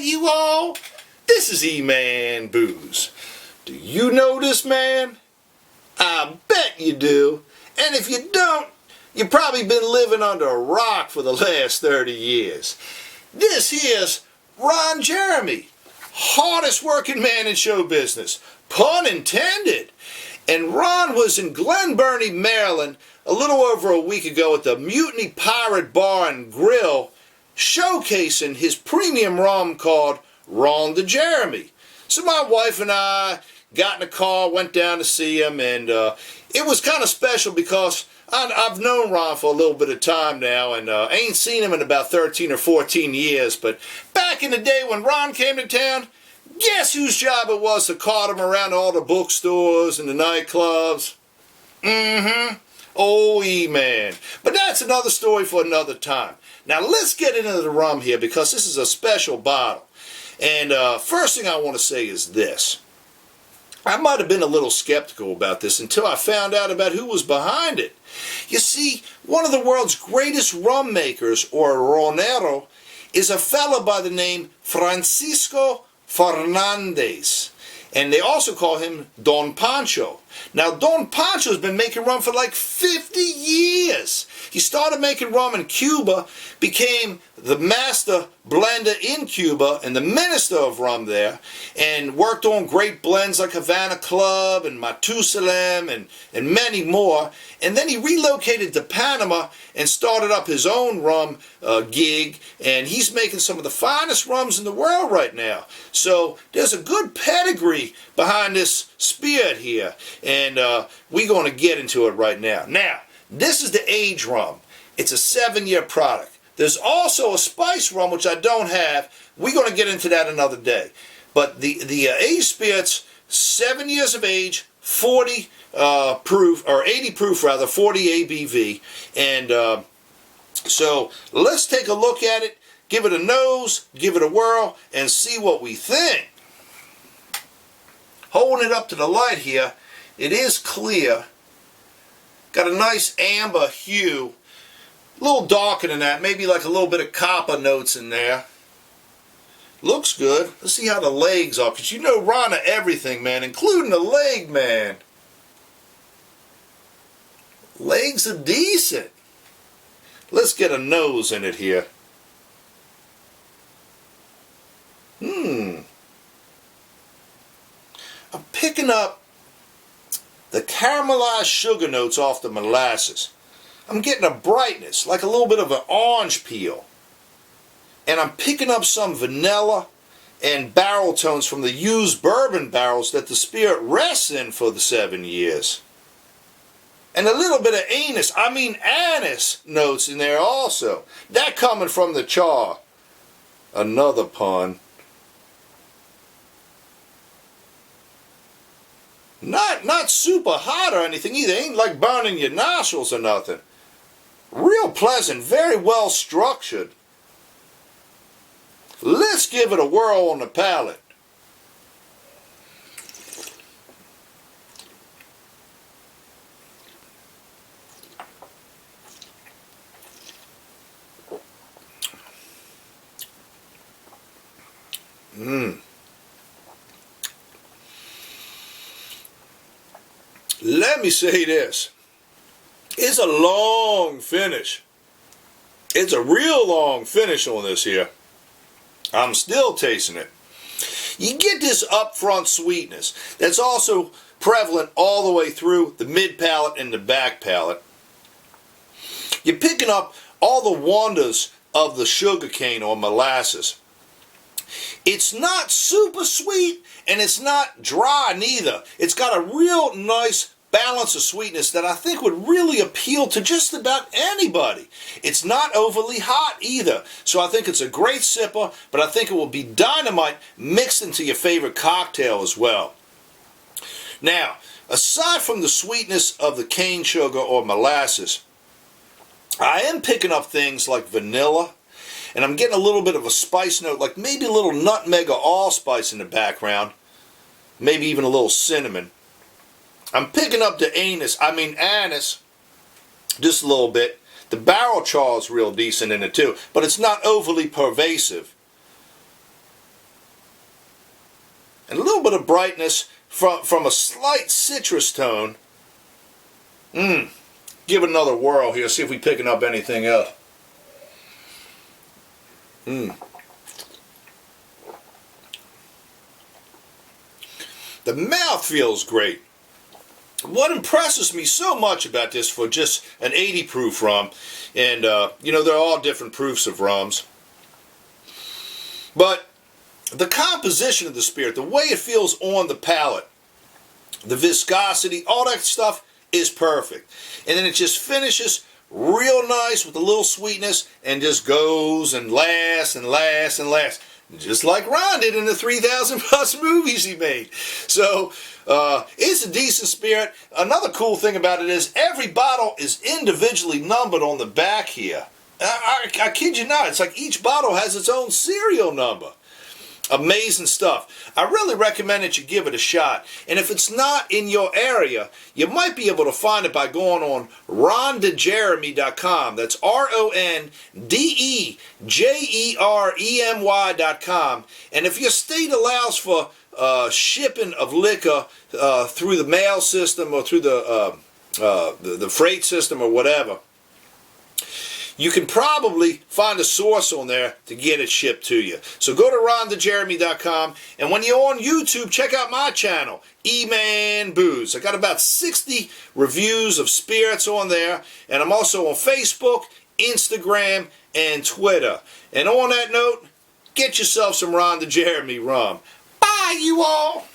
you all? This is E-Man Booze. Do you know this man? I bet you do. And if you don't, you've probably been living under a rock for the last 30 years. This here's Ron Jeremy, hardest working man in show business. Pun intended. And Ron was in Glen Burnie, Maryland, a little over a week ago at the Mutiny Pirate Bar and Grill, showcasing his premium rum called Ron De Jeremy. So my wife and I got in a car, went down to see him, and it was kind of special because I've known Ron for a little bit of time now, and I ain't seen him in about 13 or 14 years, but back in the day when Ron came to town, guess whose job it was to cart him around all the bookstores and the nightclubs? Oh, E-Man. But that's another story for another time. Now let's get into the rum here because this is a special bottle. And first thing I want to say is this. I might have been a little skeptical about this until I found out about who was behind it. You see, one of the world's greatest rum makers, or ronero, is a fellow by the name Francisco Fernandez. And they also call him Don Pancho. Now, Don Pancho's been making rum for like 50 years. He started making rum in Cuba, became the master blender in Cuba and the minister of rum there, and worked on great blends like Havana Club and Matusalem and many more. And then he relocated to Panama and started up his own rum gig, and he's making some of the finest rums in the world right now. So there's a good pedigree behind this spirit here, and we're going to get into it right now. Now, this is the age rum. It's a 7-year product. There's also a spice rum, which I don't have. We're going to get into that another day. But the aged spirits, 7 years of age, 40 proof, or 80 proof rather, 40 ABV. And so let's take a look at it, give it a nose, give it a whirl, and see what we think. Holding it up to the light here, it is clear. Got a nice amber hue. A little darker than that, maybe like a little bit of copper notes in there. Looks good. Let's see how the legs are, because you know Ron of everything, man, including the leg, man. Legs are decent. Let's get a nose in it here. I'm picking up the caramelized sugar notes off the molasses. I'm getting a brightness, like a little bit of an orange peel. And I'm picking up some vanilla and barrel tones from the used bourbon barrels that the spirit rests in for the 7 years. And a little bit of anise notes in there also. That coming from the char. Another pun. Not super hot or anything either. Ain't like burning your nostrils or nothing. Real pleasant, very well structured. Let's give it a whirl on the palate. Let me say this. It's a long finish. It's a real long finish on this here. I'm still tasting it. You get this upfront sweetness that's also prevalent all the way through the mid palate and the back palate. You're picking up all the wonders of the sugar cane or molasses. It's not super sweet and it's not dry neither. It's got a real nice balance of sweetness that I think would really appeal to just about anybody. It's not overly hot either, so I think it's a great sipper, but I think it will be dynamite mixed into your favorite cocktail as well. Now, aside from the sweetness of the cane sugar or molasses, I am picking up things like vanilla, and I'm getting a little bit of a spice note, like maybe a little nutmeg or allspice in the background, maybe even a little cinnamon. I'm picking up the anise, just a little bit. The barrel char is real decent in it too, but it's not overly pervasive. and a little bit of brightness from a slight citrus tone. Give it another whirl here, see if we're picking up anything else. The mouth feels great. What impresses me so much about this for just an 80 proof rum, and you know, they're all different proofs of rums, but the composition of the spirit, the way it feels on the palate, the viscosity, all that stuff is perfect. And then it just finishes real nice with a little sweetness and just goes and lasts and lasts and lasts. Just like Ron did in the 3,000 plus movies he made. So it's a decent spirit. Another cool thing about it is every bottle is individually numbered on the back here. I kid you not, it's like each bottle has its own serial number. Amazing stuff. I really recommend that you give it a shot. And if it's not in your area, you might be able to find it by going on lonnnngggg.com. That's RONDEJEREMY.com. And if your state allows for shipping of liquor through the mail system or through the freight system or whatever, you can probably find a source on there to get it shipped to you. So go to rondejeremy.com, and when you're on YouTube, check out my channel, E-Man Booze. I got about 60 reviews of spirits on there, and I'm also on Facebook, Instagram, and Twitter. And on that note, get yourself some Ron De Jeremy rum. Bye, you all!